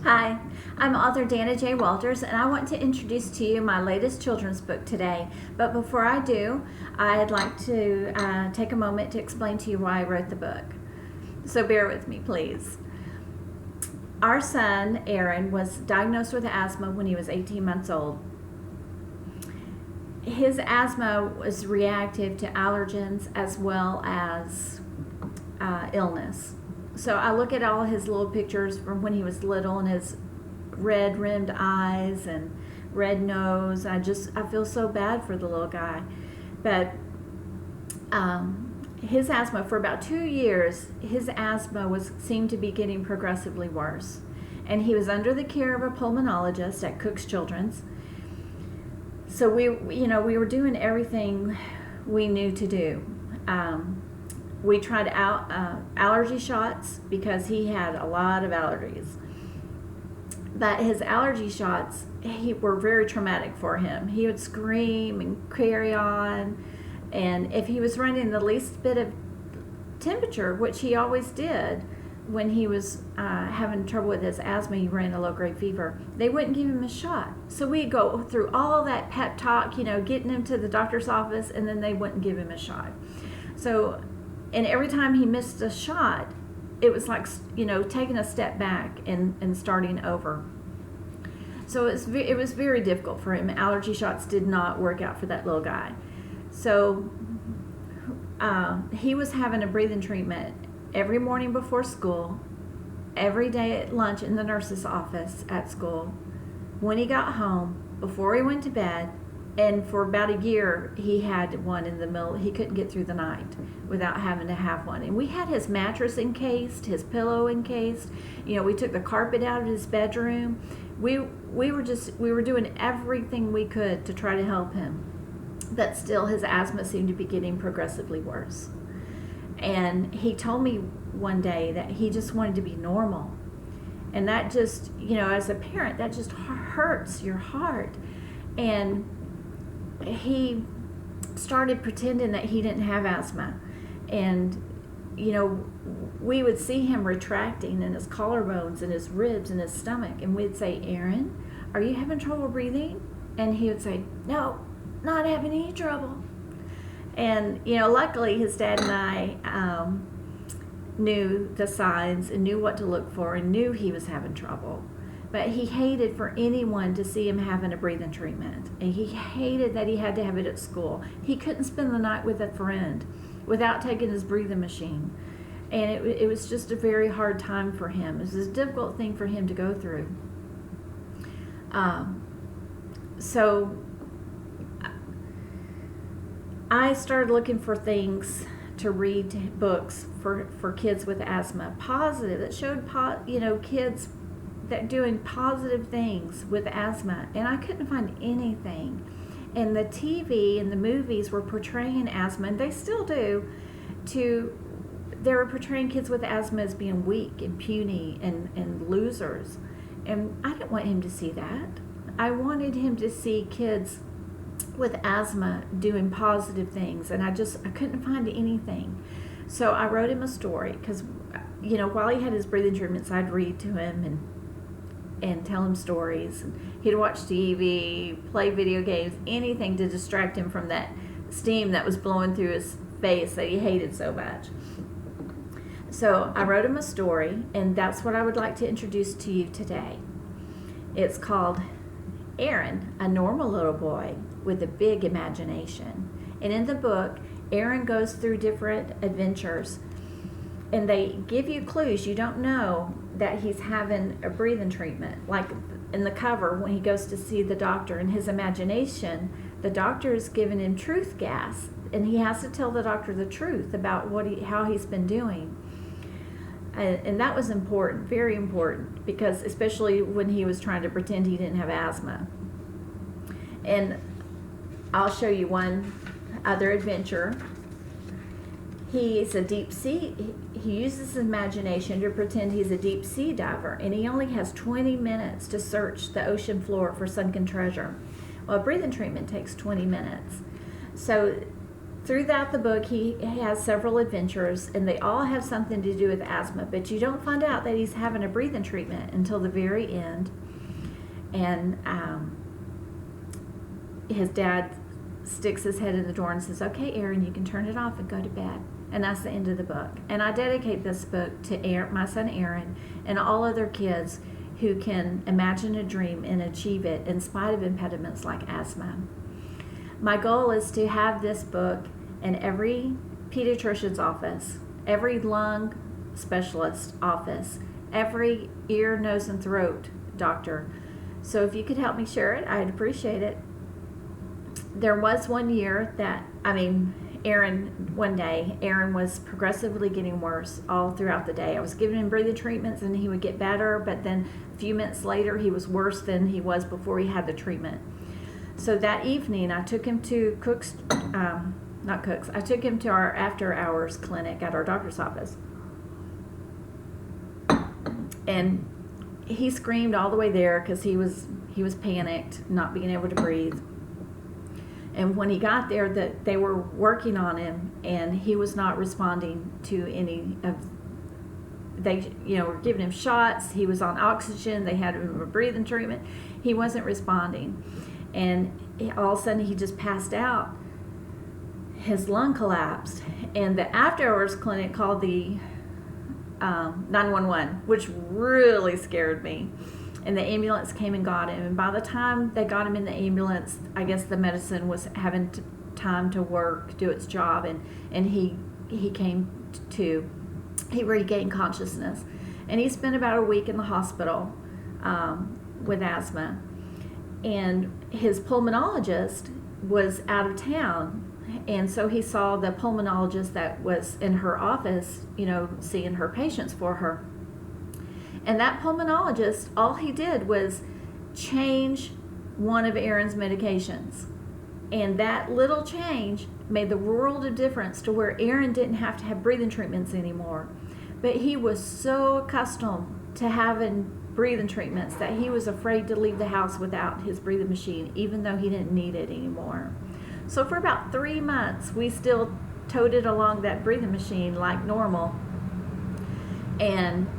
Hi, I'm author Dana J. Walters, and I want to introduce to you my latest children's book today. But before I do, I'd like to take a moment to explain to you why I wrote the book. So bear with me, please. Our son, Aaron, was diagnosed with asthma when he was 18 months old. His asthma was reactive to allergens as well as illness. So I look at all his little pictures from when he was little and his red rimmed eyes and red nose. I feel so bad for the little guy. But his asthma, for about 2 years, his asthma seemed to be getting progressively worse. And he was under the care of a pulmonologist at Cook's Children's. So we were doing everything we knew to do. We tried out allergy shots because he had a lot of allergies. But his allergy shots were very traumatic for him. He would scream and carry on. And if he was running the least bit of temperature, which he always did when he was having trouble with his asthma, he ran a low-grade fever, they wouldn't give him a shot. So we'd go through all that pep talk, getting him to the doctor's office, and then they wouldn't give him a shot. And every time he missed a shot, it was like, taking a step back and starting over. So it was very difficult for him. Allergy shots did not work out for that little guy. So he was having a breathing treatment every morning before school, every day at lunch in the nurse's office at school, when he got home, before he went to bed, and for about a year he had one in the middle. He couldn't get through the night without having to have one. And we had his mattress encased, his pillow encased. We took the carpet out of his bedroom. We were doing everything we could to try to help him. But still his asthma seemed to be getting progressively worse. And he told me one day that he just wanted to be normal. And that just, as a parent, that just hurts your heart. And he started pretending that he didn't have asthma. And, we would see him retracting in his collarbones and his ribs and his stomach. And we'd say, "Aaron, are you having trouble breathing?" And he would say, "No, not having any trouble." And, luckily his dad and I knew the signs and knew what to look for and knew he was having trouble. But he hated for anyone to see him having a breathing treatment. And he hated that he had to have it at school. He couldn't spend the night with a friend without taking his breathing machine. And it was just a very hard time for him. It was a difficult thing for him to go through. So I started looking for things to read, books for kids with asthma, positive, that showed kids that doing positive things with asthma, and I couldn't find anything. And the TV and the movies were portraying asthma, and they still do. They were portraying kids with asthma as being weak and puny and losers, and I didn't want him to see that. I wanted him to see kids with asthma doing positive things, and I couldn't find anything. So I wrote him a story because, while he had his breathing treatments, I'd read to him and tell him stories. He'd watch TV, play video games, anything to distract him from that steam that was blowing through his face that he hated so much. So I wrote him a story, and that's what I would like to introduce to you today. It's called Aaron, a Normal Little Boy with a Big Imagination. And in the book, Aaron goes through different adventures, and they give you clues. You don't know that he's having a breathing treatment. Like in the cover, when he goes to see the doctor, in his imagination, the doctor is giving him truth gas, and he has to tell the doctor the truth about how he's been doing. And that was important, very important, because especially when he was trying to pretend he didn't have asthma. And I'll show you one other adventure. He's a deep sea. He uses his imagination to pretend he's a deep sea diver, and he only has 20 minutes to search the ocean floor for sunken treasure. Well, a breathing treatment takes 20 minutes. So throughout the book, he has several adventures, and they all have something to do with asthma, but you don't find out that he's having a breathing treatment until the very end. And his dad sticks his head in the door and says, "Okay, Aaron, you can turn it off and go to bed." And that's the end of the book. And I dedicate this book to my son Aaron and all other kids who can imagine a dream and achieve it in spite of impediments like asthma. My goal is to have this book in every pediatrician's office, every lung specialist office, every ear, nose, and throat doctor. So if you could help me share it, I'd appreciate it. There was one year that, one day, Aaron was progressively getting worse all throughout the day. I was giving him breathing treatments and he would get better, but then a few minutes later he was worse than he was before he had the treatment. So that evening I took him to I took him to our after hours clinic at our doctor's office. And he screamed all the way there because he was panicked, not being able to breathe. And when he got there, they were working on him, and he was not responding to any of. They, were giving him shots. He was on oxygen. They had him a breathing treatment. He wasn't responding, and all of a sudden he just passed out. His lung collapsed, and the after hours clinic called the 911, which really scared me. And the ambulance came and got him. And by the time they got him in the ambulance, I guess the medicine was having time to work, do its job, and he came to. He regained consciousness. And he spent about a week in the hospital with asthma. And his pulmonologist was out of town. And so he saw the pulmonologist that was in her office, seeing her patients for her. And that pulmonologist, all he did was change one of Aaron's medications. And that little change made the world of difference to where Aaron didn't have to have breathing treatments anymore. But he was so accustomed to having breathing treatments that he was afraid to leave the house without his breathing machine, even though he didn't need it anymore. So for about 3 months, we still toted along that breathing machine like normal.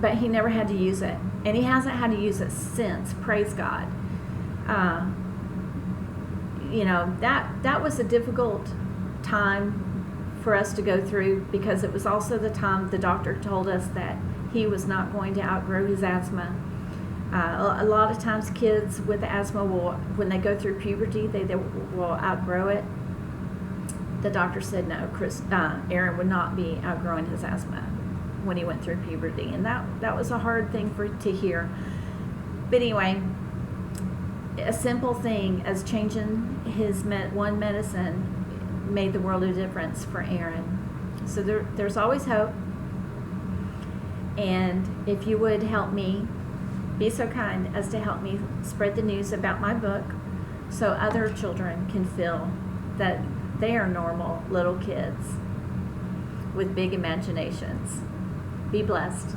But he never had to use it, and he hasn't had to use it since. Praise God. That was a difficult time for us to go through, because it was also the time the doctor told us that he was not going to outgrow his asthma. A lot of times kids with asthma when they go through puberty, they will outgrow it. The doctor said no, Aaron would not be outgrowing his asthma when he went through puberty, and that was a hard thing to hear. But anyway, a simple thing as changing his one medicine made the world of difference for Aaron. So there's always hope. And if you would help me, be so kind as to help me spread the news about my book, so other children can feel that they are normal little kids with big imaginations. Be blessed.